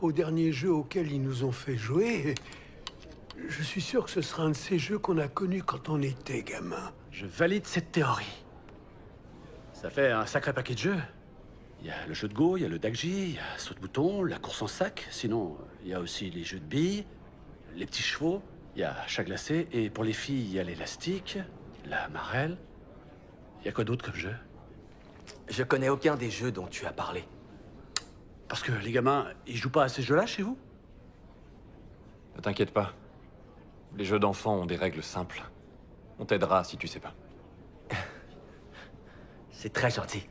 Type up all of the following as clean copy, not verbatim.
au dernier jeu auquel ils nous ont fait jouer. Je suis sûr que ce sera un de ces jeux qu'on a connus quand on était gamin. Je valide cette théorie. Ça fait un sacré paquet de jeux. Il y a le jeu de Go, il y a le Dagji, il y a saut de bouton, la course en sac. Sinon, il y a aussi les jeux de billes, les petits chevaux, il y a chat glacé. Et pour les filles, il y a l'élastique, la marelle. Il y a quoi d'autre comme jeu? Je connais aucun des jeux dont tu as parlé. Parce que les gamins, ils jouent pas à ces jeux-là chez vous? Ne t'inquiète pas. Les jeux d'enfants ont des règles simples. On t'aidera si tu sais pas. C'est très gentil.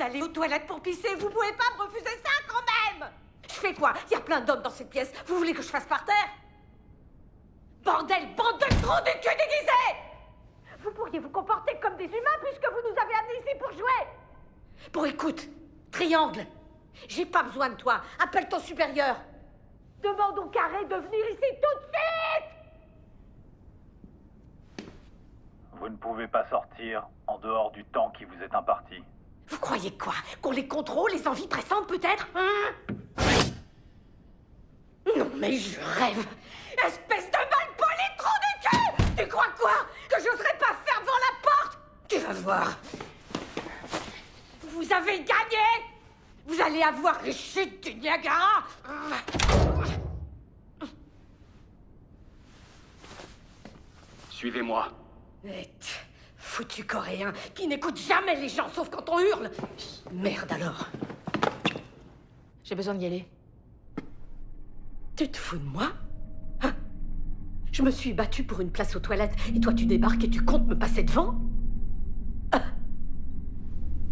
D'aller aux toilettes pour pisser, vous pouvez pas me refuser ça quand même! Je fais quoi? Il y a plein d'hommes dans cette pièce, vous voulez que je fasse par terre? Bordel, bande de trous du cul déguisés! Vous pourriez vous comporter comme des humains puisque vous nous avez amenés ici pour jouer! Bon, écoute, Triangle, j'ai pas besoin de toi, appelle ton supérieur! Demande au Carré de venir ici tout de suite! Vous ne pouvez pas sortir en dehors du temps qui vous est imparti. Vous croyez quoi? Qu'on les contrôle, les envies pressantes peut-être, hein? Non mais je rêve! Espèce de mal poli trou du cul! Tu crois quoi? Que j'oserais pas faire devant la porte? Tu vas voir. Vous avez gagné! Vous allez avoir les chutes du Niagara! Suivez-moi. Bête, foutu coréen qui n'écoute jamais les gens sauf quand on hurle. Merde alors. J'ai besoin d'y aller. Tu te fous de moi? Hein? Je me suis battue pour une place aux toilettes et toi tu débarques et tu comptes me passer devant? Ah.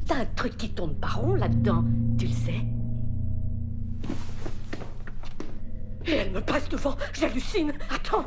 T'as un truc qui tourne pas rond là-dedans, tu le sais? Et elle me passe devant, j'hallucine. Attends.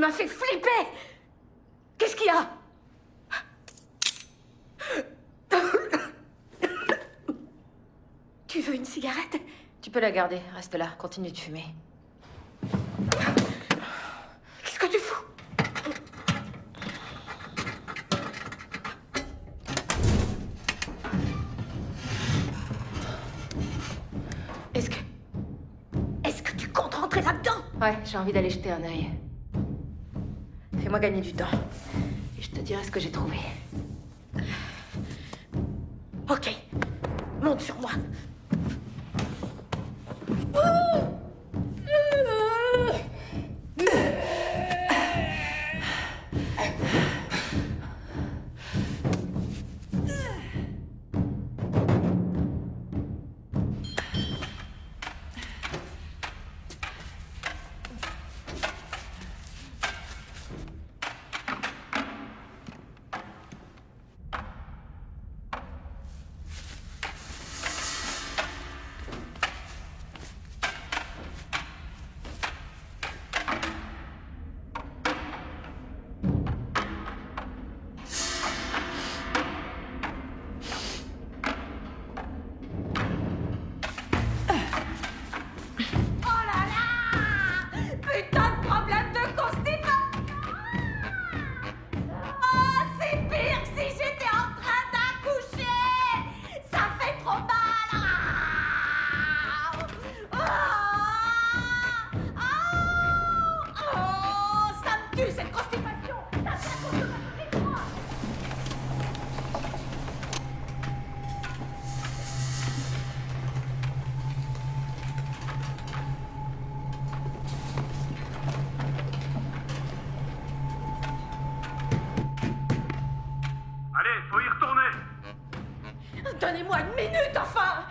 m'as fait flipper! Qu'est-ce qu'il y a? Tu veux une cigarette? Tu peux la garder, reste là, continue de fumer. Qu'est-ce que tu fous? Est-ce que tu comptes rentrer là-dedans? Ouais, j'ai envie d'aller jeter un œil. Fais-moi gagner du temps. Et je te dirai ce que j'ai trouvé. Ok, monte sur moi. Allez, faut y retourner. Donnez-moi une minute, enfin!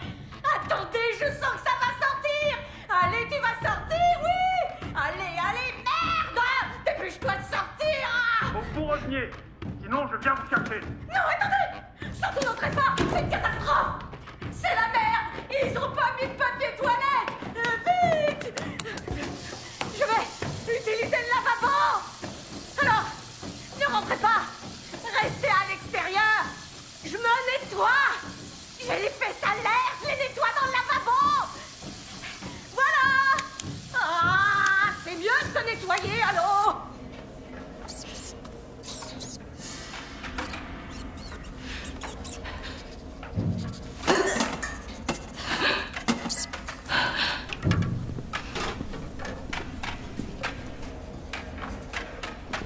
Attendez, je sens que ça va sortir! Allez, tu vas sortir, oui! Allez, merde! Dépêche-toi de sortir! Faut que vous reveniez. Sinon, je viens vous chercher. Non, attendez! Surtout n'entrez pas! C'est une catastrophe! C'est la merde! Ils ont pas mis de papier toilette! Vite! Je vais utiliser le lavabo! Alors, ne rentrez pas! Restez à l'extérieur! Je me nettoie! J'ai les fesses à l'air, je les nettoie dans le lavabo! Voilà! Ah! C'est mieux de se nettoyer, allô?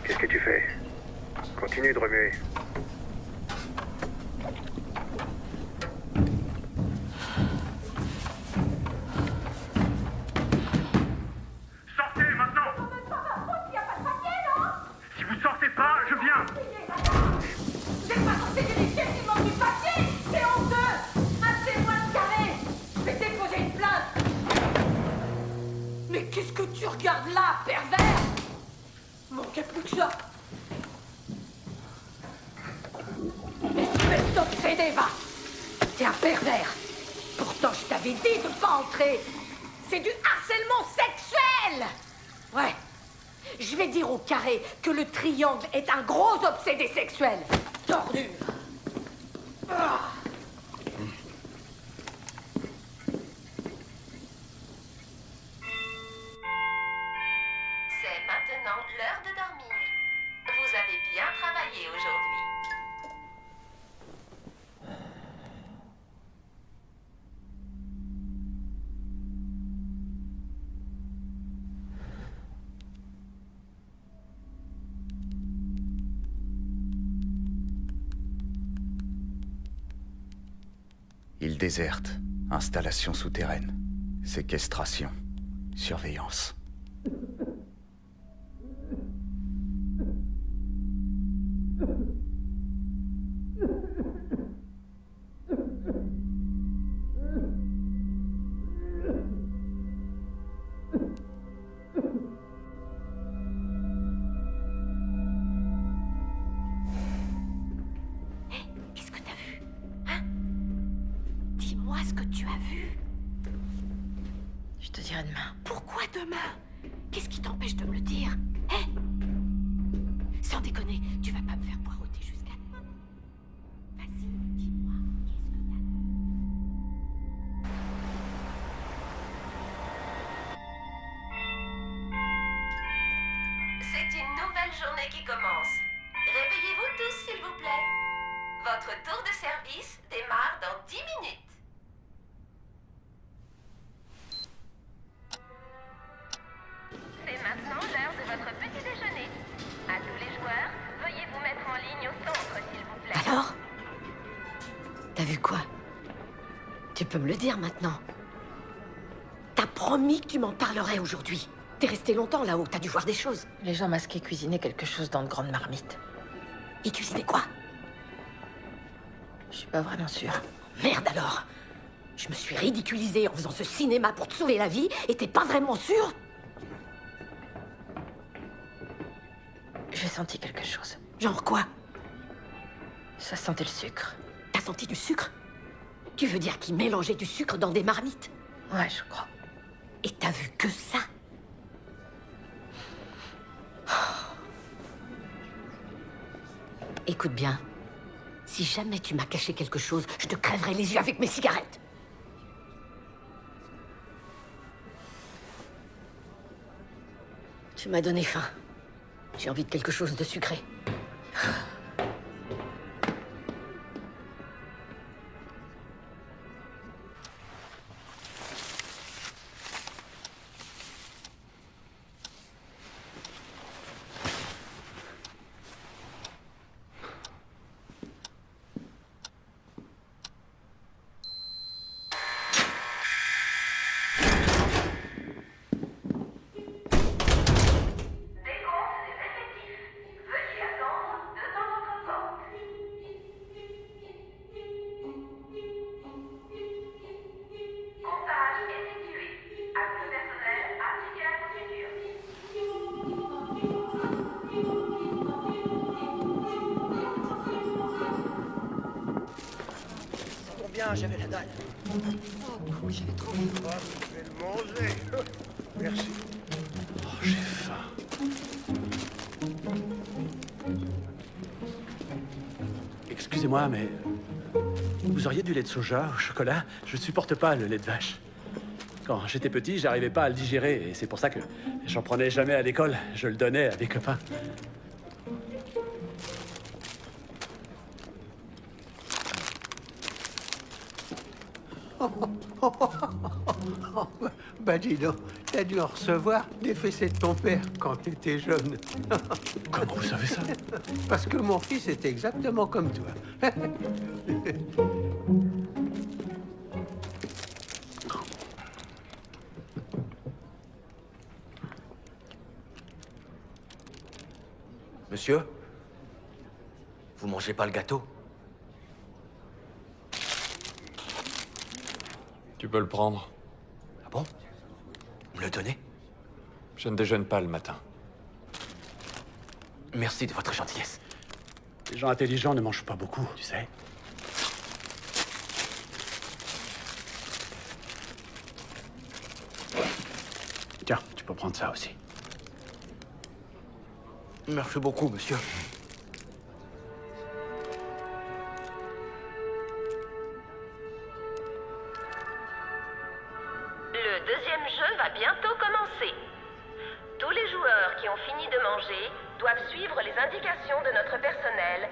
Qu'est-ce que tu fais? Continue de remuer. Sortez maintenant. Il y a pas de papier, non? Si vous sortez pas, je viens. Vous êtes pas censé vérifier s'il manque du papier! C'est honteux! Un témoin de carré! Je vais déposer une plainte! Mais qu'est-ce que tu regardes là, pervers? Manquait plus que ça! Espèce d'obsédé, va! T'es un pervers! Pourtant, je t'avais dit de pas entrer! C'est du harcèlement sexuel! Ouais! Je vais dire au carré que le triangle est un gros obsédé sexuel! Tordure! Ah. C'est maintenant l'heure de dormir. Vous avez bien travaillé aujourd'hui. Île déserte, installation souterraine, séquestration, surveillance. Qu'est-ce que t'as vu? Hein? Dis-moi ce que tu as vu. Je te dirai demain. Pourquoi demain? Qu'est-ce qui t'empêche de me le dire? Hein? Sans déconner, tu vas pas me faire poireauter jusqu'à demain. Vas-y, dis-moi, qu'est-ce que t'as? C'est une nouvelle journée qui commence. Réveillez-vous tous, s'il vous plaît. Votre tour de service démarre dans 10 minutes. C'est maintenant l'heure de votre petit déjeuner. À tous les joueurs, veuillez vous mettre en ligne au centre, s'il vous plaît. Alors? T'as vu quoi? Tu peux me le dire maintenant. T'as promis que tu m'en parlerais aujourd'hui. T'es resté longtemps là-haut, t'as dû voir des choses. Les gens masqués cuisinaient quelque chose dans de grandes marmites. Ils cuisinaient quoi? Je suis pas vraiment sûre. Merde alors! Je me suis ridiculisée en faisant ce cinéma pour te sauver la vie et t'es pas vraiment sûr? J'ai senti quelque chose. Genre quoi? Ça sentait le sucre. T'as senti du sucre? Tu veux dire qu'ils mélangeaient du sucre dans des marmites? Ouais, je crois. Et t'as vu que ça? Écoute bien. Si jamais tu m'as caché quelque chose, je te crèverai les yeux avec mes cigarettes. Tu m'as donné faim. J'ai envie de quelque chose de sucré. J'avais la dalle. Oh, j'avais trop faim. Je vais le manger. Merci. Oh, j'ai faim. Excusez-moi, mais... Vous auriez du lait de soja au chocolat? Je supporte pas le lait de vache. Quand j'étais petit, j'arrivais pas à le digérer, et c'est pour ça que j'en prenais jamais à l'école. Je le donnais à des copains. Bah dis donc, t'as dû en recevoir des fessées de ton père quand t'étais jeune. Comment vous savez ça? Parce que mon fils est exactement comme toi. Monsieur? Vous mangez pas le gâteau? Tu peux le prendre. Ah bon? Me le donner? Je ne déjeune pas le matin. Merci de votre gentillesse. Les gens intelligents ne mangent pas beaucoup, tu sais. Tiens, tu peux prendre ça aussi. Merci beaucoup, monsieur. Le deuxième jeu va bientôt commencer. Tous les joueurs qui ont fini de manger doivent suivre les indications de notre personnel